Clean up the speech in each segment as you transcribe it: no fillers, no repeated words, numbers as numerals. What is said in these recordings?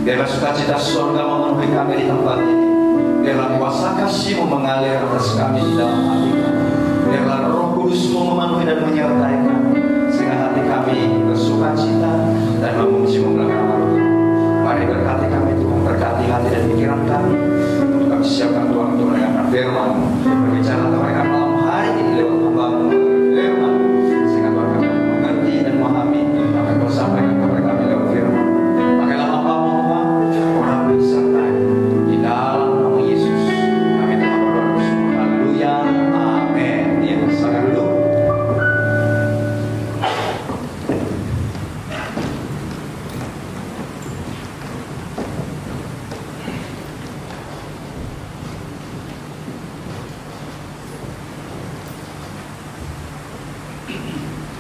Biarlah sukacita surga memenuhi kami di tempat ini. Biarlah kuasa kasih-Mu mengalir atas kami di dalam hati kami. Biarlah Roh Kudus-Mu memenuhi dan menyertai kami, sehingga hati kami bersukacita dan memuji-Mu dalam nama Tuhan. Mari berkati kami Tuhan, berkati hati dan pikiran kami, untuk kami siapkan Tuhan untuk mendengarkan firman-Mu. Berbicara kepada malam hari ini lewat hamba-Mu firman, sehingga Tuhan kami mengerti dan memahami apa yang Kau sampaikan kepada kami lewat firman. Pakailah hamba-Mu Tuhan, orang bersertai di dalam nama Yesus. Kami telah berdoa semua. Haleluya, amin. Ya, silakan duduk.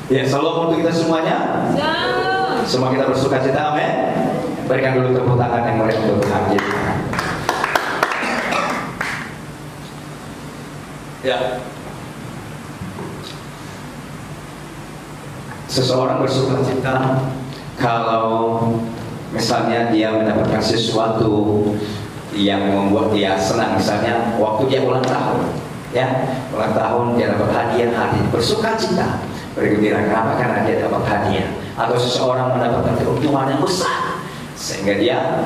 Ya, salam untuk kita semuanya. Semua kita bersuka cita, amin. Berikan dulu tepuk tangan yang meriah untuk Tuhan kita. Ya. Seseorang bersuka cita kalau misalnya dia mendapatkan sesuatu yang membuat dia senang, misalnya waktu dia ulang tahun, ya, ulang tahun dia dapat hadiah, hati bersuka cita, bergembira. Kenapa? Karena dia dapat hadiah. Atau seseorang mendapatkan keuntungan yang besar, sehingga dia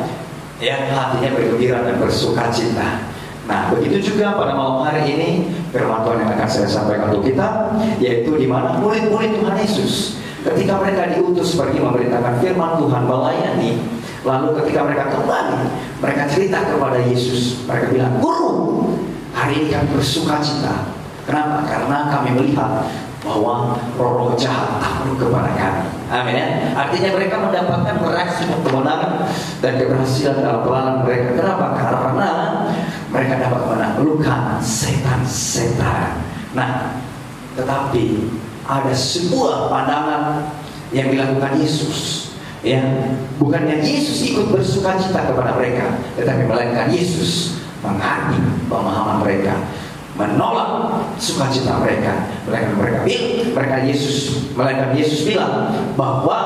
hatinya bergembira dan bersuka cita. Nah, begitu juga pada malam hari ini firman Tuhan yang akan saya sampaikan untuk kita, yaitu di mana murid-murid Tuhan Yesus ketika mereka diutus pergi memberitakan firman Tuhan, melayani, lalu ketika mereka kembali, mereka cerita kepada Yesus. Mereka bilang, "Guru, hari ini kami bersuka cita. Kenapa? Karena kami melihat bahwa roh-roh jahat takluk kepada kami." Amin ya. Artinya mereka mendapatkan reaksi kemenangan dan keberhasilan dalam pelayanan mereka. Kenapa? Karena mereka dapat menaklukkan setan-setan. Nah, tetapi ada sebuah pandangan yang dilakukan Yesus. Ya, bukannya Yesus ikut bersuka cita kepada mereka, tetapi melainkan Yesus menghargai pemahaman mereka, menolak sukacita mereka. Melainkan Yesus bilang bahwa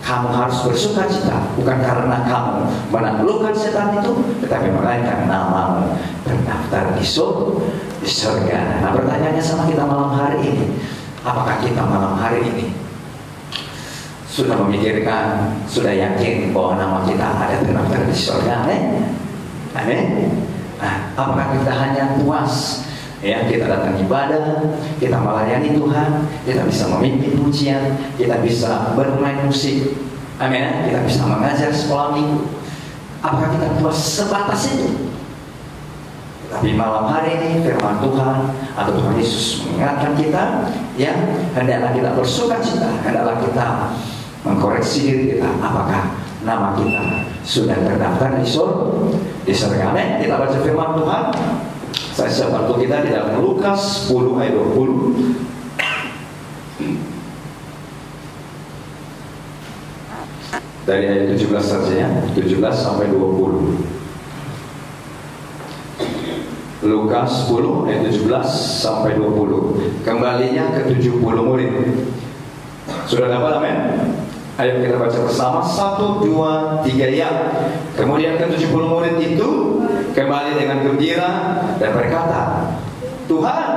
kamu harus bersukacita bukan karena kamu menaklukkan setan itu, tetapi melainkan namamu terdaftar di surga. Nah, pertanyaannya sama kita malam hari ini, apakah kita malam hari ini sudah memikirkan, sudah yakin bahwa nama kita ada terdaftar di surga? Amin. Nah, apakah kita hanya puas, ya, kita datang ibadah, kita melayani Tuhan, kita bisa memimpin pujian, kita bisa bermain musik, amin, kita bisa mengajar sekolah minggu. Apakah kita puas sebatas itu? Tapi malam hari ini firman Tuhan atau Tuhan Yesus mengingatkan kita, ya, hendaklah kita bersuka cita, hendaklah kita mengkoreksi diri kita. Apakah nama kita sudah terdaftar di surga? Amin. Kita baca firman Tuhan. Saya siap bantu kita di dalam Lukas 10 ayat 20. Dari ayat 17 saja ya, 17 sampai 20. Lukas 10 ayat 17 sampai 20. Kembalinya ke 70 murid. Sudah dapat, amin? Ayo kita baca bersama. 1, 2, 3 ya. Kemudian ke 70 murid itu kembali dengan gembira dan berkata, "Tuhan,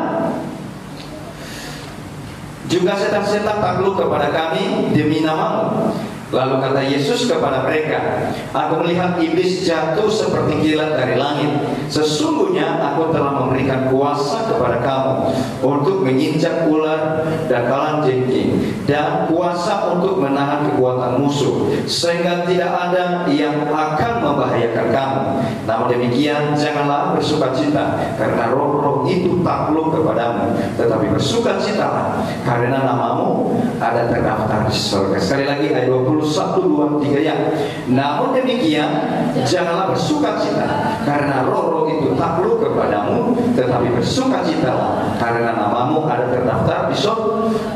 juga setan-setan takluk kepada kami demi nama-Mu." Lalu kata Yesus kepada mereka, "Aku melihat iblis jatuh seperti kilat dari langit. Sesungguhnya aku telah memberikan kuasa kepada kamu untuk menginjak ular dan kalajengking, dan kuasa untuk menahan kekuatan musuh, sehingga tidak ada yang akan membahayakan kamu. Namun demikian, janganlah bersukacita karena roh-roh itu takluk kepadamu, tetapi bersukacitalah karena namamu ada terdaftar di surga." Sekali lagi ayat 21, 2, 3 ya. "Namun demikian, janganlah bersukacita karena roh-roh itu takluk kepadamu, tetapi bersukacitalah karena namamu ada terdaftar di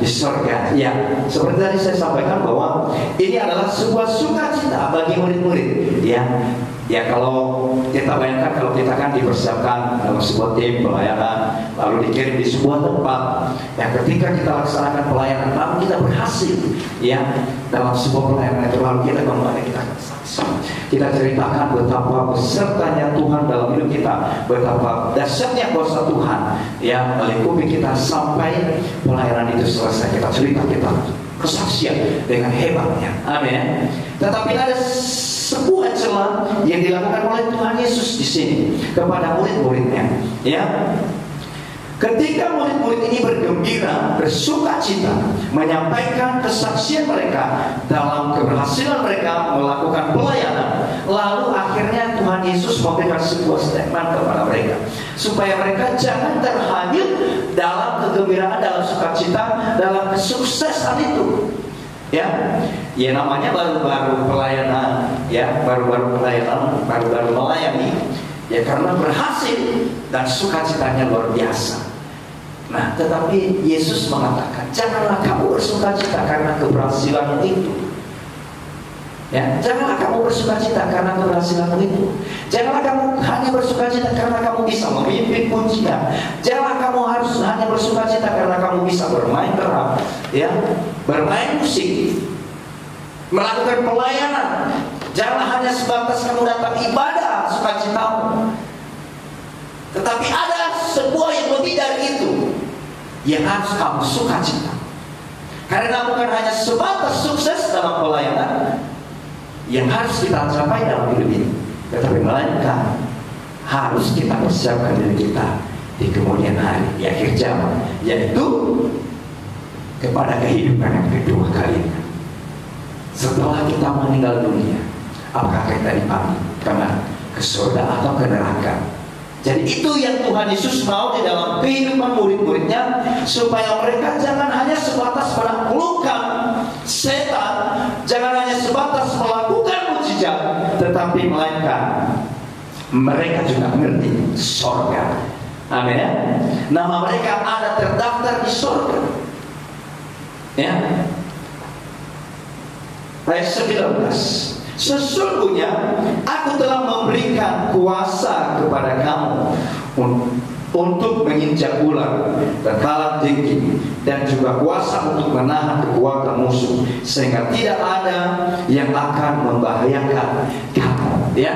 surga." Ya, seperti tadi saya sampaikan bahwa ini adalah sebuah sukacita bagi murid-murid, ya. Ya kalau kita bayangkan kalau kita kan dipersiapkan dalam sebuah tim pelayanan, lalu dikirim di sebuah tempat, yang ketika kita laksanakan pelayanan, lalu kita berhasil, ya dalam sebuah pelayanan itu, lalu kita kembali kita ceritakan betapa besertanya Tuhan dalam hidup kita, betapa dahsyatnya kuasa Tuhan yang melingkupi kita sampai pelayanan itu selesai. Kita cerita, kita kesaksian dengan hebatnya, amin. Tetapi ada sebuah celah yang dilakukan oleh Tuhan Yesus di sini kepada murid-muridnya, ya. Ketika murid-murid ini bergembira, bersukacita, menyampaikan kesaksian mereka dalam keberhasilan mereka melakukan pelayanan, lalu akhirnya Tuhan Yesus memberikan sebuah statement kepada mereka supaya mereka jangan terhanyut dalam kegembiraan, dalam sukacita, dalam kesuksesan itu. Ya, ya namanya baru-baru pelayanan, ya baru-baru pelayanan, baru-baru melayani, ya karena berhasil dan sukacitanya luar biasa. Nah, tetapi Yesus mengatakan, janganlah kamu bersukacita karena keberhasilan itu. Ya, janganlah kamu bersukacita karena keberhasilan itu. Janganlah kamu hanya bersukacita karena kamu bisa memimpin pujian. Janganlah kamu harus hanya bersukacita karena kamu bisa bermain drum, ya, bermain musik, melakukan pelayanan. Janganlah hanya sebatas kamu datang ibadah sukacitamu. Tetapi ada sebuah yang lebih dari itu yang harus kamu sukacita. Karena bukan hanya sebatas sukses dalam pelayanan yang harus kita capai dalam hidup ini, tetapi melainkan harus kita persiapkan diri kita di kemudian hari, di akhir zaman, yaitu kepada kehidupan yang kedua kalinya. Setelah kita meninggal dunia, apakah kita dipanggil ke surga atau ke neraka? Jadi itu yang Tuhan Yesus mau di dalam kehidupan murid-muridnya, supaya mereka jangan hanya sebatas menaklukkan setan, jangan hanya sebatas melakukan mukjizat, tetapi melainkan mereka juga mengerti surga. Amin ya. Nama mereka ada terdaftar di surga. Ya. Ayat 19. Sesungguhnya aku telah memberikan kuasa kepada kamu untuk menginjak ular dan lalat tinggi, dan juga kuasa untuk menahan kekuatan musuh, sehingga tidak ada yang akan membahayakan kamu. Ya,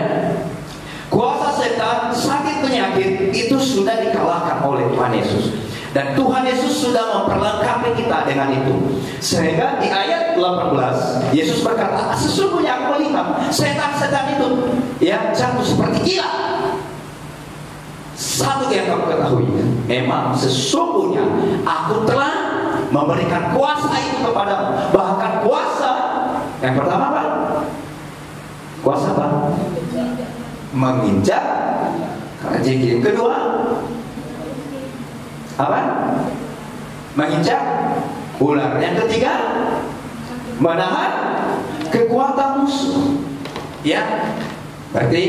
kuasa setan, sakit penyakit itu sudah dikalahkan oleh Tuhan Yesus. Dan Tuhan Yesus sudah memperlengkapi kita dengan itu. Sehingga di ayat 18 Yesus berkata, sesungguhnya aku melihat setan-setan itu, ya, jatuh seperti gila. Satu yang kamu ketahui, memang sesungguhnya aku telah memberikan kuasa itu kepadamu. Bahkan kuasa yang pertama apa? Kuasa apa? Menginjak kalajengking. Kedua apa? Menginjak ular. Yang ketiga, menahan kekuatan musuh. Ya, berarti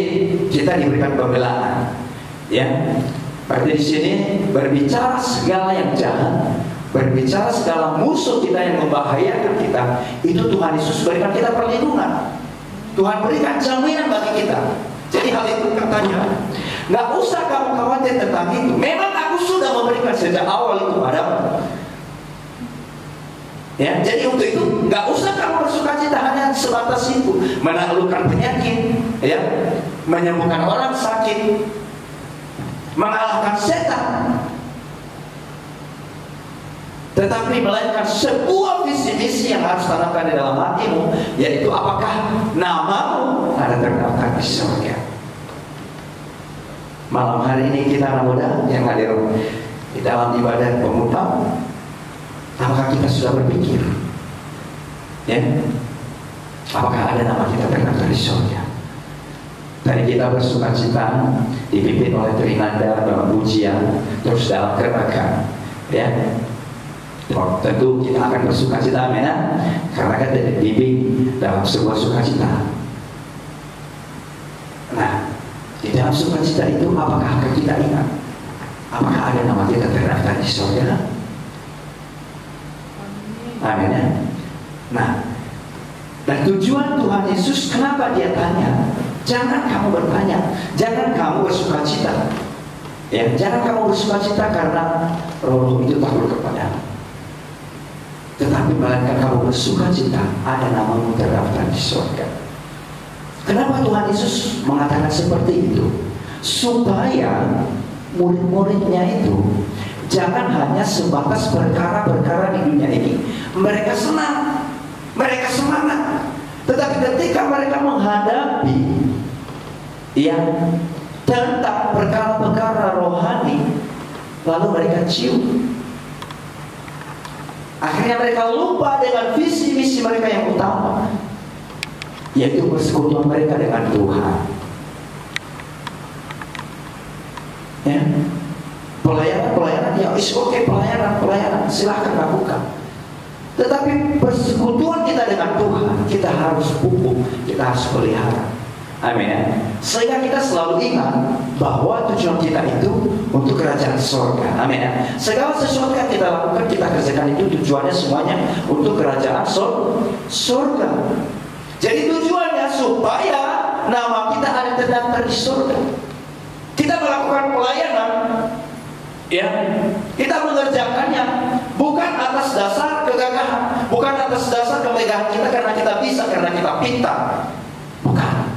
kita diberikan pembelaan. Ya, berarti di sini berbicara segala yang jahat, berbicara segala musuh kita yang membahayakan kita, itu Tuhan Yesus berikan kita perlindungan. Tuhan berikan jaminan bagi kita. Jadi hal itu katanya, nggak usah kamu khawatir tentang itu. Memang aku sudah memberikan sejak awal itu padamu. Ya, jadi untuk itu nggak usah kamu bersukacita hanya sebatas itu, menaklukkan penyakit, ya, menyembuhkan orang sakit, mengalahkan setan. Tetapi melainkan sebuah visi misi yang harus tanamkan di dalam hatimu, yaitu apakah namamu ada terdaftar di surga. Malam hari ini kita anak muda yang hadir di dalam ibadah pemuda, apakah kita sudah berpikir, ya, apakah ada nama kita terdaftar di surga? Tadi kita bersukacita dipimpin oleh Trinanda dalam pujian, terus dalam kerenakan, ya. Tentu kita akan bersukacita, amin, karena kan dibimbing dalam sebuah sukacita. Nah, di dalam sukacita itu apakah kita ingat? Apakah ada nama kita terdaftar di surga? Amin. Nah, dan tujuan Tuhan Yesus kenapa dia tanya, Jangan kamu bertanya, jangan kamu bersukacita. Ya, jangan kamu bersukacita karena roh itu takut kepadamu. Tetapi melainkan kamu bersukacita, ada namamu terdaftar di surga. Kenapa Tuhan Yesus mengatakan seperti itu? Supaya murid-muridnya itu jangan hanya sebatas perkara-perkara di dunia ini. Mereka senang, mereka semangat. Tetapi ketika mereka menghadapi yang tentang perkara-perkara rohani, lalu mereka cium. Akhirnya mereka lupa dengan visi misi mereka yang utama, yaitu persekutuan mereka dengan Tuhan. Ya, pelayanan ya oke, pelayanan silahkan lakukan. Tetapi persekutuan kita dengan Tuhan, kita harus pupuk, kita harus pelihara. Amin ya. Sehingga kita selalu ingat bahwa tujuan kita itu untuk kerajaan surga. Amin ya. Segala sesuatu yang kita lakukan, kita kerjakan itu tujuannya semuanya untuk kerajaan surga. Jadi tujuannya supaya nama kita ada terdaftar di surga. Kita melakukan pelayanan, ya, kita mengerjakannya bukan atas dasar kegagahan, bukan atas dasar kemegahan kita karena kita bisa, karena kita pintar, bukan.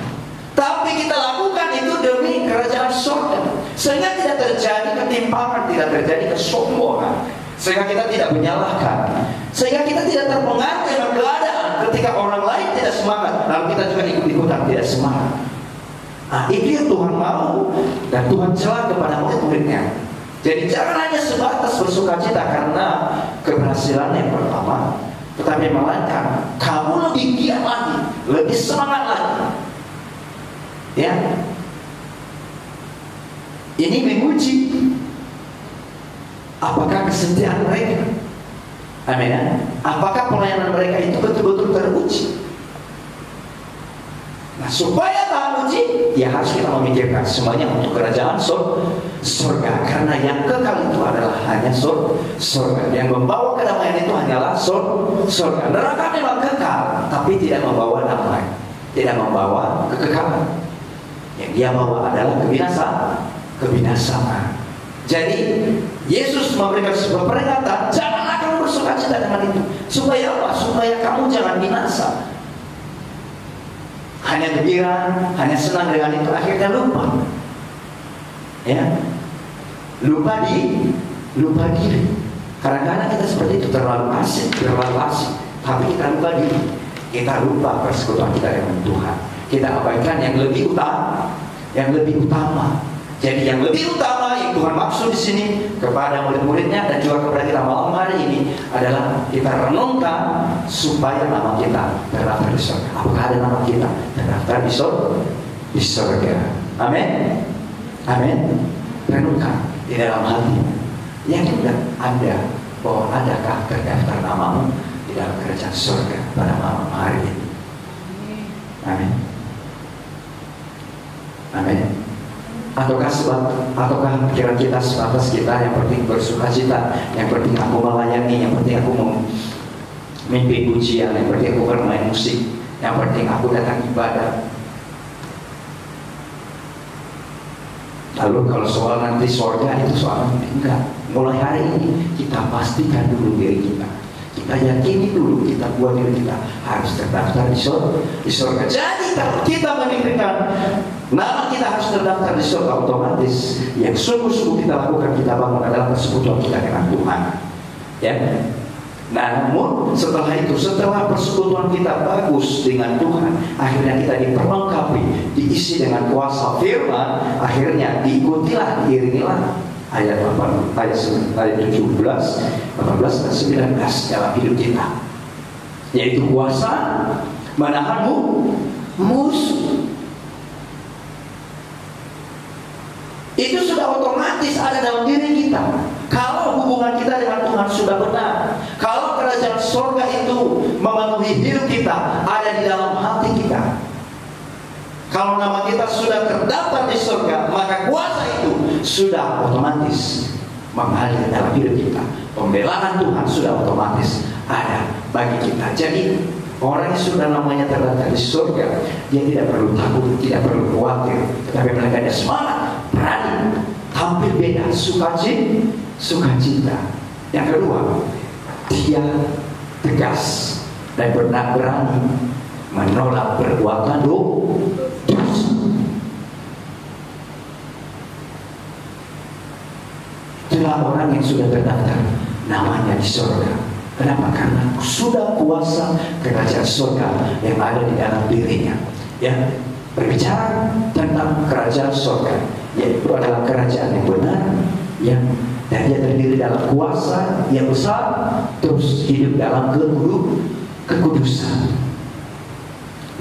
Tapi kita lakukan itu demi kerajaan surga, sehingga tidak terjadi ketimpangan, tidak terjadi kesombongan, sehingga kita tidak menyalahkan, sehingga kita tidak terpengaruh dengan keadaan ketika orang lain tidak semangat, lalu kita juga ikut-ikutan tidak semangat. Nah, itu yang Tuhan mau dan Tuhan celah kepada murid-muridnya. Jadi jangan hanya sebatas bersukacita karena keberhasilan yang pertama, tetapi melainkan kamu lebih giat lagi, lebih semangat lagi. Ya, ini menguji apakah kesetiaan mereka. Amin ya. Apakah pelayanan mereka itu betul-betul teruji. Nah, supaya tahan uji, ya harus kita memikirkan semuanya untuk kerajaan surga. Karena yang kekal itu adalah hanya surga. Yang membawa kedamaian itu hanyalah surga. Neraka memang kekal, tapi tidak membawa damai, tidak membawa kekekalan. Yang dia bawa adalah kebinasaan. Jadi Yesus memberikan sebuah peringatan, janganlah kamu bersukacita dengan itu. Supaya apa? Supaya kamu jangan binasa. Hanya gembira, hanya senang dengan itu, akhirnya lupa. Ya, lupa diri. Kadang-kadang kita seperti itu, terlalu asik, tapi kita lupa diri. Kita lupa persekutuan kita dengan Tuhan. Kita abaikan yang lebih utama. Jadi yang lebih utama yang Tuhan maksud di sini kepada murid-muridnya dan juga kepada kita malam hari ini adalah kita renungkan supaya nama kita terdaftar di surga. Apakah ada nama kita terdaftar di surga? Amin. Amin. Renungkan di dalam hati. Yang tidak ada bahwa adakah terdaftar namamu di dalam kerajaan surga pada malam hari ini. Amin. Amin. Ataukah pikiran kita sebatas kita yang penting bersukacita, yang penting aku melayani, yang penting aku mimpi pujian, yang penting aku bermain musik, yang penting aku datang ibadah. Lalu kalau soal nanti surga itu soal enggak. Mulai hari ini kita pastikan dulu diri kita. Kita yakini dulu, kita buat diri kita harus terdaftar di surga. Jadi kalau kita memikirkan nama kita harus terdaftar di surga, otomatis yang sungguh-sungguh kita lakukan, kita bangun adalah persekutuan kita dengan Tuhan. Ya. Nah, namun setelah itu, setelah persekutuan kita bagus dengan Tuhan, akhirnya kita diperlengkapi, diisi dengan kuasa firman, akhirnya diikutilah, diiringilah ayat 17, 18 dan 19 dalam hidup kita, yaitu kuasa menahan musuh. Itu sudah otomatis ada dalam diri kita. Kalau hubungan kita dengan Tuhan sudah benar, kalau kerajaan surga itu memenuhi hidup kita, ada di dalam hati kita, kalau nama kita sudah terdaftar di surga, maka kuasa itu sudah otomatis mengalir dalam hidup kita. Pembelaan Tuhan sudah otomatis ada bagi kita. Jadi Orang yang sudah namanya terdaftar di surga, dia tidak perlu takut, tidak perlu khawatir, tetapi mereka ada semangat, berani, tampil beda, sukacita. Yang kedua, dia tegas dan berani menolak perbuatan dosa. Itulah orang yang sudah terdaftar namanya di surga. Kenapa? Karena sudah kuasa kerajaan surga yang ada di dalam dirinya. Ya, berbicara tentang kerajaan surga, yaitu adalah kerajaan yang benar, yang dan dia terdiri dalam kuasa yang besar, terus hidup dalam kekudusan.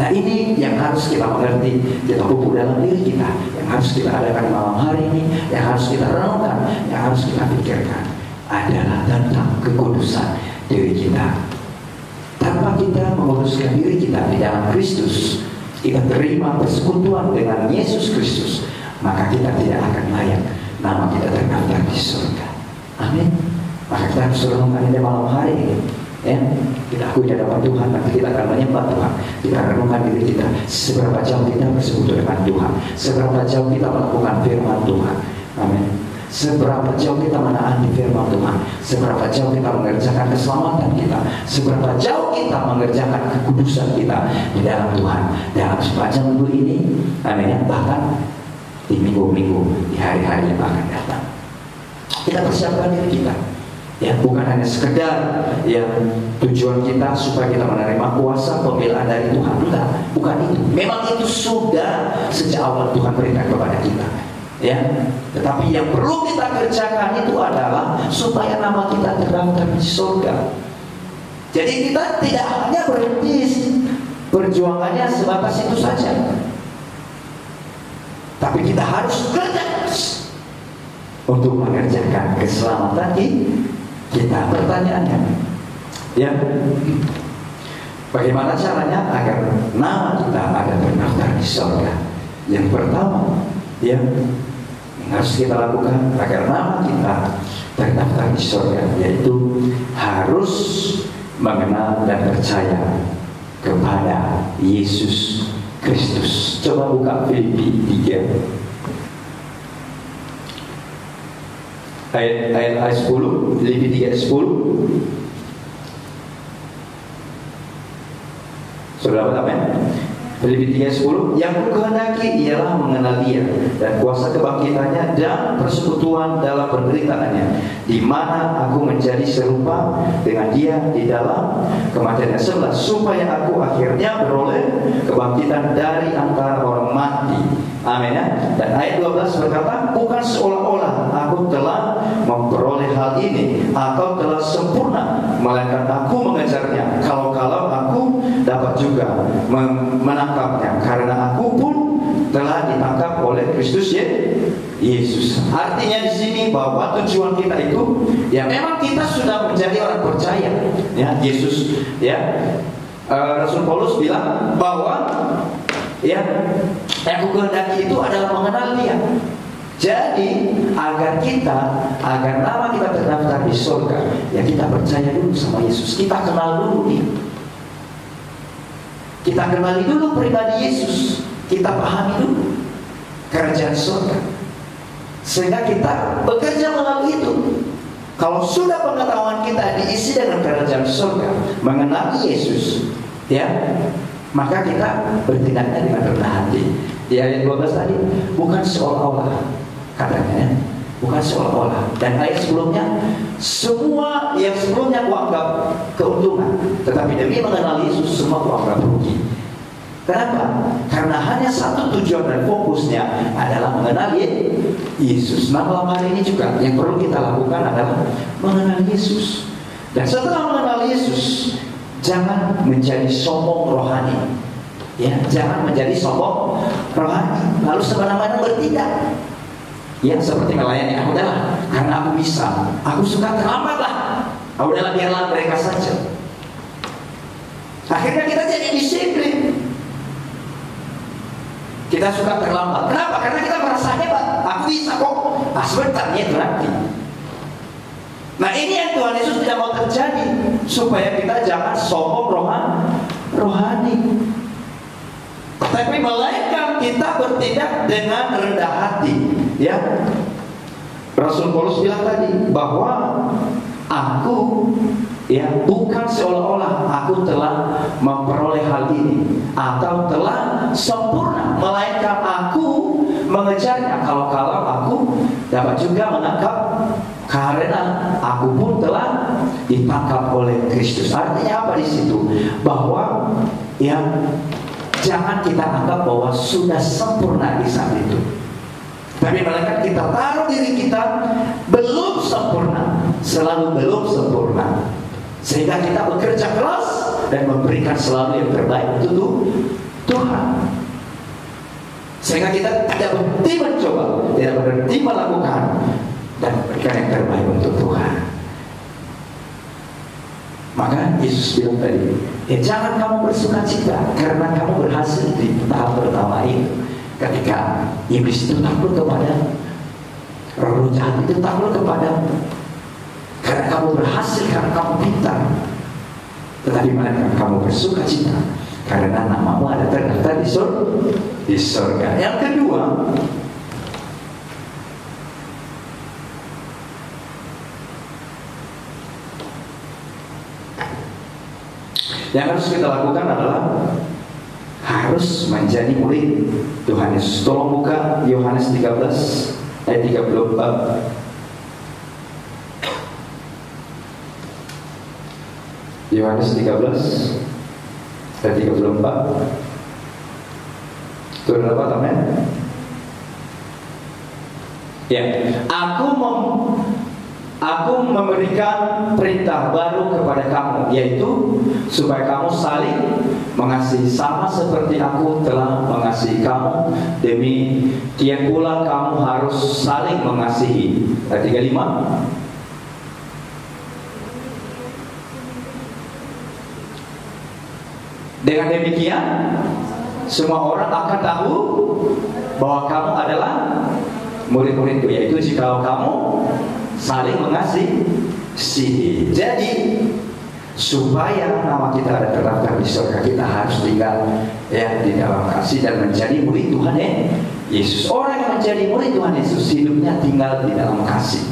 Nah, ini yang harus kita mengerti, kita pupuk dalam diri kita, yang harus kita adakan malam hari ini, yang harus kita renungkan, yang harus kita pikirkan adalah tentang kekudusan diri kita. Tanpa kita menguruskan diri kita di dalam Kristus, kita terima persekutuan dengan Yesus Kristus, maka kita tidak akan layak nama kita terdaftar di surga. Amin. Maka kita harus renungkan ini malam hari ini. Ya, kita akui di hadapan Tuhan, nanti kita akan menyembah Tuhan. Kita renungkan diri kita, seberapa jauh kita bersekutu dengan Tuhan, seberapa jauh kita melakukan firman Tuhan. Amin. Seberapa jauh kita menaati firman Tuhan, seberapa jauh kita mengerjakan keselamatan kita, seberapa jauh kita mengerjakan kekudusan kita di dalam Tuhan dalam sepanjang minggu ini. Amin. Bahkan di minggu-minggu, di hari-hari yang akan datang, kita persiapkan diri kita. Ya, bukan hanya sekedar yang tujuan kita supaya kita menerima kuasa pembelaan dari Tuhan. Enggak, bukan itu. Memang itu sudah sejak awal Tuhan berikan kepada kita. Ya, tetapi yang perlu kita kerjakan itu adalah supaya nama kita terdaftar di surga. Jadi kita tidak hanya berhenti perjuangannya sebatas itu saja, tapi kita harus kerja untuk mengerjakan keselamatan kita. Pertanyaannya, ya, bagaimana caranya agar nama kita ada terdaftar di surga? Yang pertama, ya, yang harus kita lakukan agar nama kita terdaftar di surga, yaitu harus mengenal dan percaya kepada Yesus Kristus. Coba buka Filipi 3 ayat 10, Filipi 3 ayat 10. Saudara apa? Filipi 3 ayat 10. Yang kukehendaki ialah mengenal Dia dan kuasa kebangkitannya dan persekutuan dalam penderitaannya, di mana aku menjadi serupa dengan Dia di dalam kematiannya, 11, supaya aku akhirnya beroleh kebangkitan dari antara orang mati. Amin ya. Dan ayat 12 berkata, bukan seolah-olah aku telah memperoleh hal ini atau telah sempurna, melainkan aku mengejarnya, kalau-kalau aku dapat juga menangkapnya, karena aku pun telah ditangkap oleh Kristus Yesus. Artinya di sini bahwa tujuan kita itu, ya memang kita sudah menjadi orang percaya, ya Yesus, ya Rasul Paulus bilang bahwa ya yang kukehendaki itu adalah mengenal Dia. Jadi agar nama kita terdaftar di surga, ya kita percaya dulu sama Yesus, kita kenal dulu Dia, kita kenali dulu pribadi Yesus, kita pahami dulu kerajaan surga, sehingga kita bekerja melalui itu. Kalau sudah pengetahuan kita diisi dengan kerajaan surga, mengenali Yesus, ya, maka kita bertindaknya dengan rendah hati. Di ayat 12 tadi, bukan seolah-olah, katanya, bukan seolah-olah. Dan ayat sebelumnya, semua yang sebelumnya kuanggap keuntungan, tetapi demi mengenal Yesus semua kuanggap rugi. Kenapa? Karena hanya satu tujuan dan fokusnya adalah mengenal Yesus. Nah, malam hari ini juga yang perlu kita lakukan adalah mengenal Yesus. Dan setelah mengenal Yesus, jangan menjadi sombong rohani, ya, jangan menjadi sombong rohani lalu semena-mena bertindak, ya, seperti melayani. Udahlah, karena aku bisa, aku suka terlambat lah, udahlah biarlah mereka saja. Akhirnya kita jadi disiplin, kita suka terlambat. Kenapa? Karena kita merasa hebat, aku bisa kok, sebentar itu nanti. Nah, ini yang Tuhan Yesus tidak mau terjadi, supaya kita jangan sombong rohani. Tapi melainkan kita bertindak dengan rendah hati, ya. Rasul Paulus bilang tadi bahwa aku, ya, bukan seolah-olah aku telah memperoleh hal ini atau telah sempurna, melainkan aku mengejarnya. Kalau aku dapat juga menangkap, karena aku pun telah ditangkap oleh Kristus. Artinya apa di situ? Bahwa, ya, jangan kita anggap bahwa sudah sempurna di saat itu, tapi melainkan kita taruh diri kita belum sempurna, selalu belum sempurna, sehingga kita bekerja keras dan memberikan selalu yang terbaik untuk Tuhan. Sehingga kita tidak berhenti mencoba, tidak berhenti melakukan, dan berikan yang terbaik untuk Tuhan. Maka Yesus bilang tadi, jangan kamu bersukacita karena kamu berhasil di tahap pertama itu. Ketika iblis itu takut kepada, roh jahat itu takut kepada, karena kamu berhasil, karena kamu pintar. Tetapi mana kamu bersukacita karena namamu ada terdaftar di surga. Yang kedua, yang harus kita lakukan adalah harus menjadi murid Tuhan Yesus. Tolong buka Yohanes 13 ayat 34. Yohanes 13 ayat 34. Turun apa teman? Ya, Aku memberikan perintah baru kepada kamu, yaitu supaya kamu saling mengasihi, sama seperti aku telah mengasihi kamu. Demikian pula kamu harus saling mengasihi. Ayat 35. Dengan demikian semua orang akan tahu bahwa kamu adalah murid-muridku, yaitu jika kamu saling mengasihi. Jadi supaya nama kita ada terdaftar di surga, kita harus tinggal, ya, di dalam kasih dan menjadi murid Tuhan Yesus. Orang yang menjadi murid Tuhan Yesus hidupnya tinggal di dalam kasih,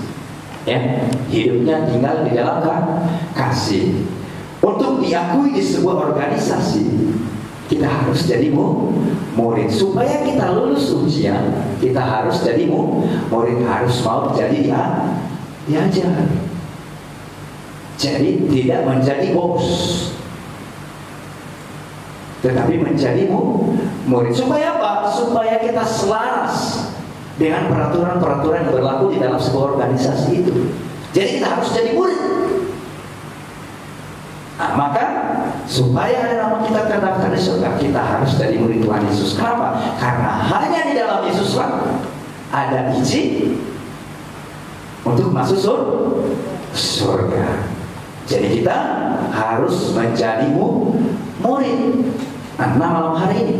ya, hidupnya tinggal di dalam kasih. Untuk diakui di sebuah organisasi, kita harus jadi murid. Supaya kita lulus ujian, kita harus jadi murid, harus mau jadi diajar. Jadi tidak menjadi bos, tetapi menjadi murid. Supaya apa? Supaya kita selaras dengan peraturan-peraturan yang berlaku di dalam sebuah organisasi itu. Jadi kita harus jadi murid. Nah, maka supaya ada nama kita terdaftar di surga, kita harus jadi murid Tuhan Yesus. Kenapa? Karena hanya di dalam Yesuslah ada izin untuk masuk surga. Jadi kita harus menjadi murid. Nah, malam hari ini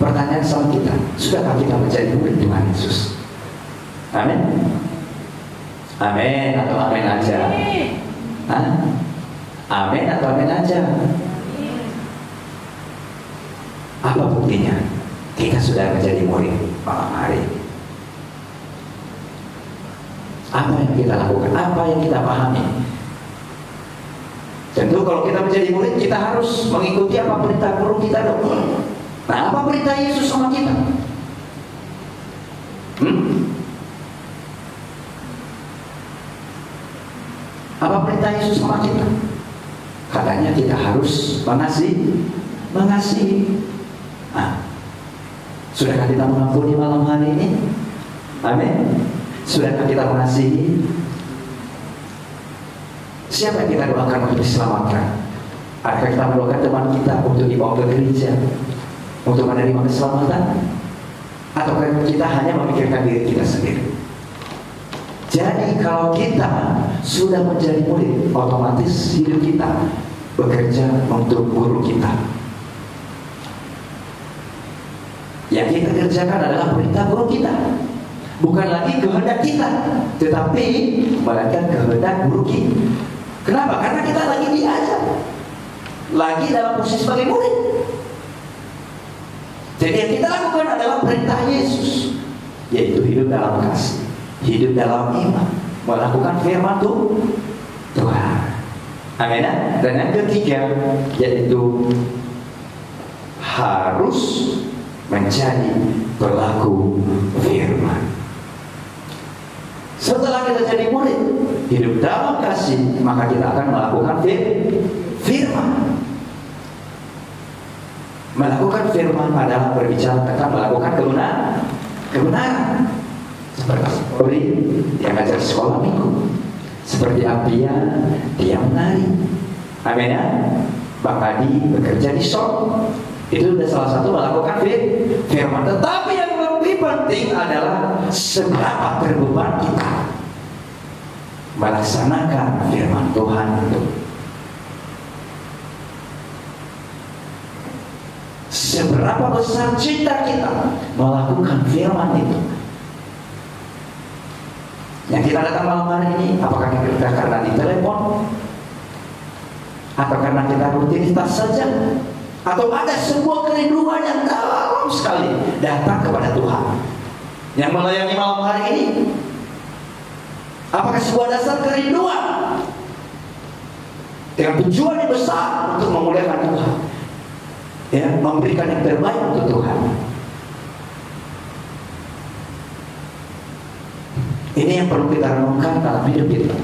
pertanyaan sama kita, sudahkah kita menjadi murid Tuhan Yesus? Amin. Amin atau amin aja? Hah? Amin atau amin aja? Apa buktinya kita sudah menjadi murid malam hari ini? Apa yang kita lakukan? Apa yang kita pahami? Tentu kalau kita menjadi murid, kita harus mengikuti apa perintah guru kita dong. Nah, apa perintah Yesus sama kita? Apa perintah Yesus sama kita? Katanya kita harus mengasihi. Nah, sudahkah kita mengampuni malam hari ini? Amin. Sudahkah kita mengasihi? Siapa yang kita doakan untuk diselamatkan? Adakah kita mendoakan teman kita untuk dibawa ke gereja, untuk menerima keselamatan? Atau kita hanya memikirkan diri kita sendiri? Jadi kalau kita sudah menjadi murid, otomatis hidup kita bekerja untuk guru kita. Yang kita kerjakan adalah perintah guru kita, bukan lagi kehendak kita, tetapi melainkan kehendak guru kita. Kenapa? Karena kita lagi diajar. lagi dalam posisi sebagai murid. Jadi yang kita lakukan adalah perintah Yesus, yaitu hidup dalam kasih, hidup dalam iman, melakukan firman Tuhan. Amin. Dan yang ketiga, yaitu harus menjadi pelaku firman. Setelah kita jadi murid, hidup dalam kasih, maka kita akan melakukan firman. Melakukan firman adalah berbicara tentang melakukan kebenaran. Seperti dia ngajar sekolah minggu, seperti Apia dia menari. Amin ya. Bang Adi bekerja di shop. Itu sudah salah satu melakukan firman. Tetapi yang lebih penting adalah seberapa berbeban kita melaksanakan firman Tuhan itu. Seberapa besar cinta kita melakukan firman itu. Yang kita datang malam hari ini, apakah kita karena di telepon, atau karena kita rutinitas saja, atau ada sebuah kerinduan yang dalam sekali datang kepada Tuhan yang melayani malam hari ini? Apakah sebuah dasar kerinduan dengan tujuan yang besar untuk memuliakan Tuhan, ya, memberikan yang terbaik untuk Tuhan? Ini yang perlu kita renungkan dalam hidup kita,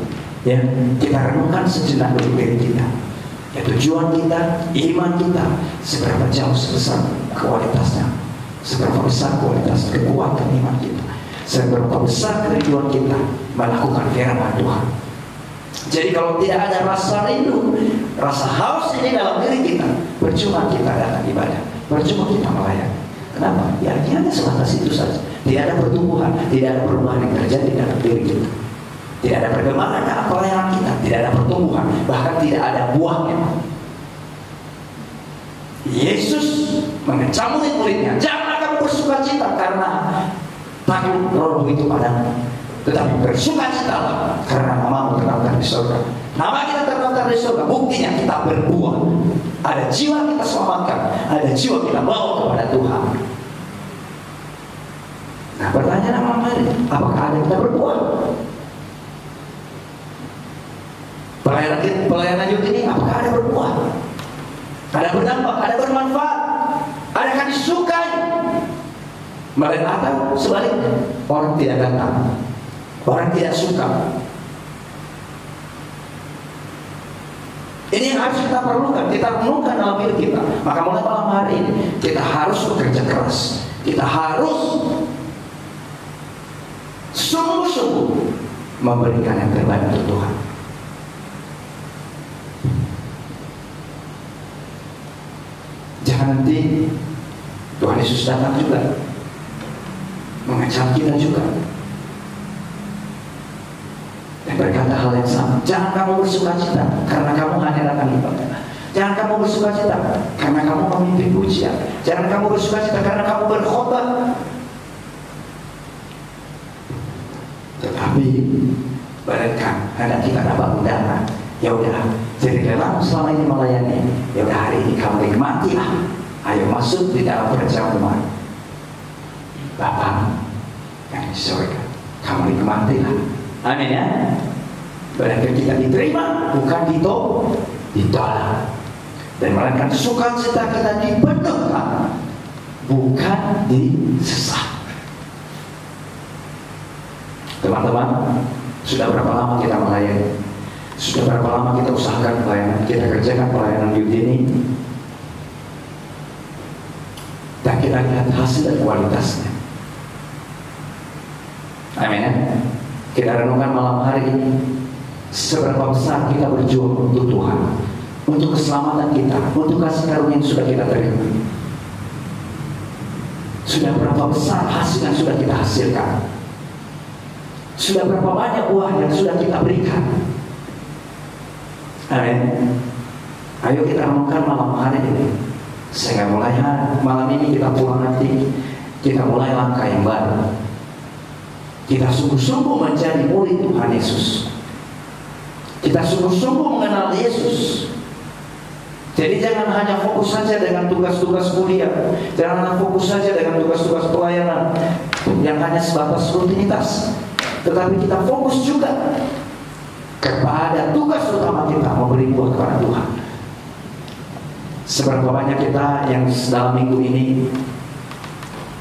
ya. Kita renungkan sejenak untuk diri kita, ya, tujuan kita, iman kita, seberapa jauh sebesar kualitasnya, seberapa besar kualitas kekuatan iman kita, seberapa besar kerinduan kita melakukan firman Tuhan. Jadi kalau tidak ada rasa rindu, rasa haus ini dalam diri kita, percuma kita datang ibadah, percuma kita melayani. Kenapa? Ya hanya sebatas itu saja. Tidak ada pertumbuhan, tidak ada perubahan yang terjadi dalam diri kita. Tidak ada perkembangan dalam pelayanan kita, tidak ada pertumbuhan, bahkan tidak ada buahnya. Yesus mengecam murid-muridnya, janganlah kamu bersukacita karena takut roh itu padamu, tetapi bersukacitalah karena namamu terdaftar di surga. Nama kita terdaftar di surga, buktinya kita berbuah. Ada jiwa kita selamatkan, ada jiwa kita bawa kepada Tuhan. Nah, pertanyaan malam hari, apakah ada kita berbuah? Pelayanan youth ini apakah ada berbuah? Ada berdampak, ada bermanfaat, adakah disukai? Atau sebaliknya, orang tidak datang, orang tidak suka. Ini yang harus kita perlukan, kita renungkan dalam hidup kita. Maka mulai malam hari ini kita harus bekerja keras, kita harus sungguh-sungguh memberikan yang terbaik untuk Tuhan. Jangan nanti Tuhan Yesus datang juga mengajak kita juga dan berkata hal yang sama. Jangan kamu bersukacita karena kamu hanya datang ibadah. Jangan kamu bersukacita karena kamu memimpin pujian. Jangan kamu bersukacita karena kamu berkhotbah. Tetapi mereka hendak kita dapat undangan. Ya udah, jadi lelang selama ini melayani. Ya udah, hari ini kamu nikmatilah. Ayo masuk di dalam perjamuan Bapa yang di surga. Kamu nikmatilah. Amin ya. Berarti kita diterima, bukan ditolak. Dan melainkan sukacita kita dipenuhkan, bukan disesat. Teman-teman, sudah berapa lama kita melayani? Sudah berapa lama kita usahakan pelayanan, kita kerjakan pelayanan youth ini, dan kita lihat hasil dan kualitasnya. Amin ya. Kita renungkan malam hari ini, seberapa besar kita berjuang untuk Tuhan, untuk keselamatan kita, untuk kasih karunia yang sudah kita terima. Sudah berapa besar hasil yang sudah kita hasilkan, sudah berapa banyak buah yang sudah kita berikan. Amin. Ayo kita renungkan malam hari ini, sehingga mulai malam ini kita pulang nanti, kita mulai langkah yang baru. Kita sungguh-sungguh menjadi murid Tuhan Yesus. Kita sungguh-sungguh mengenal Yesus. Jadi jangan hanya fokus saja dengan tugas-tugas kuliah, jangan hanya fokus saja dengan tugas-tugas pelayanan yang hanya sebatas rutinitas, tetapi kita fokus juga kepada tugas utama kita, memberi buah kepada Tuhan. Seberapa banyak kita yang dalam minggu ini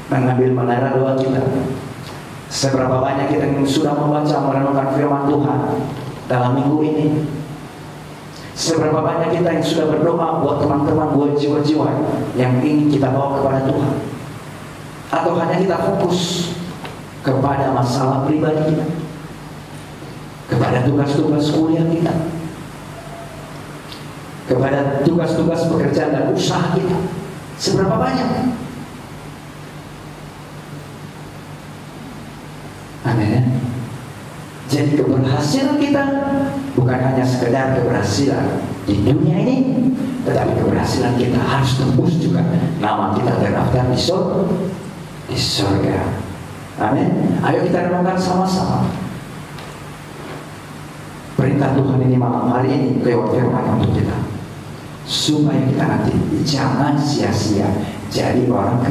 mengambil menara doa kita? Seberapa banyak kita yang sudah membaca merenungkan firman Tuhan dalam minggu ini? Seberapa banyak kita yang sudah berdoa buat teman-teman, buat jiwa-jiwa yang ingin kita bawa kepada Tuhan? Atau hanya kita fokus kepada masalah pribadi kita, kepada tugas-tugas kuliah kita, kepada tugas-tugas pekerjaan dan usaha kita? Seberapa banyak? Amin. Jadi keberhasilan kita bukan hanya sekedar keberhasilan di dunia ini, tetapi keberhasilan kita harus tembus juga nama kita terdaftar di surga. Amin. Ayo kita renungkan sama-sama perintah Tuhan ini malam hari ini lewat firman untuk kita, supaya kita nanti jangan sia-sia jadi orang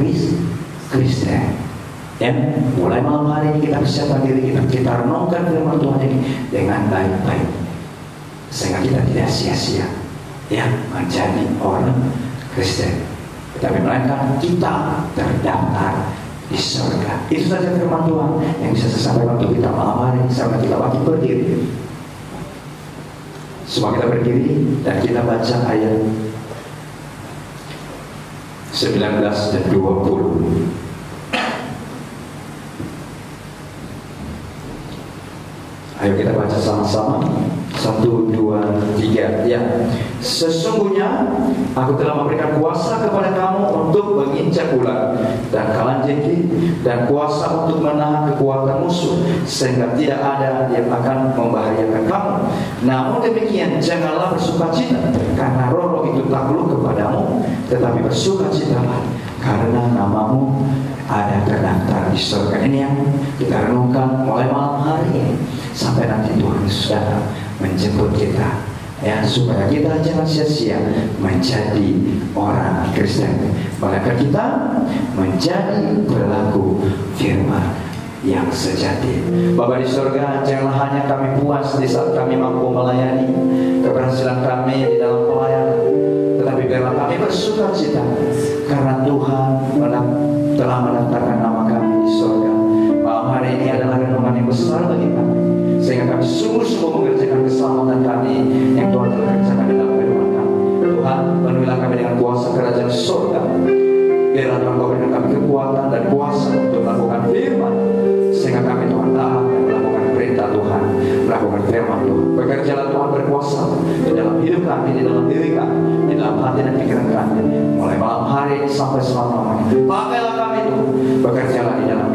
Kristen. Ya, mulai malam hari ini kita persiapkan diri kita renungkan firman Tuhan ini dengan baik-baik, sehingga kita tidak sia-sia ya menjadi orang Kristen, tetapi melainkan kita terdaftar di surga. Itu saja firman Tuhan yang bisa saya sampaikan untuk kita malam hari ini. Sama kita waktu berdiri, semua kita berdiri dan kita baca ayat 19 dan 20. Ayo kita baca sama-sama. 1, 2, 3. Ya. Sesungguhnya aku telah memberikan kuasa kepada kamu untuk menginjak ular dan kalajengking, dan kuasa untuk menahan kekuatan musuh, sehingga tidak ada yang akan membahayakan kamu. Namun demikian janganlah bersukacita karena roh itu takluk kepadamu, tetapi bersukacitalah karena namamu ada terdaftar di surga. Ini yang kita renungkan mulai malam hari ini sampai nanti Tuhan Yesus datang menjemput kita, ya, supaya kita jangan sia-sia menjadi orang Kristen, melainkan kita menjadi pelaku firman yang sejati. Bapa di surga, janganlah hanya kami puas di saat kami mampu melayani keberhasilan kami di dalam pelayanan, tetapi biarlah kami bersukacita karena Tuhan telah mendaftarkan nama kami di surga. Malam hari ini adalah renungan yang besar bagi kami, sehingga kami sungguh-sungguh mengerjakan keselamatan kami yang Tuhan telah kerjakan dalam firman kami. Tuhan, penuhilah kami dengan kuasa kerajaan surga. Biarlah Tuhan berikan kami kekuatan dan kuasa untuk melakukan firman, sehingga kami Tuhan taat dan melakukan perintah Tuhan, melakukan firman Tuhan. Bekerjalah Tuhan berkuasa di dalam hidup kami, di dalam diri kami, di dalam hati dan pikiran kami, mulai malam hari ini sampai selama-lamanya. Pakailah kami Tuhan, bekerjalah di dalam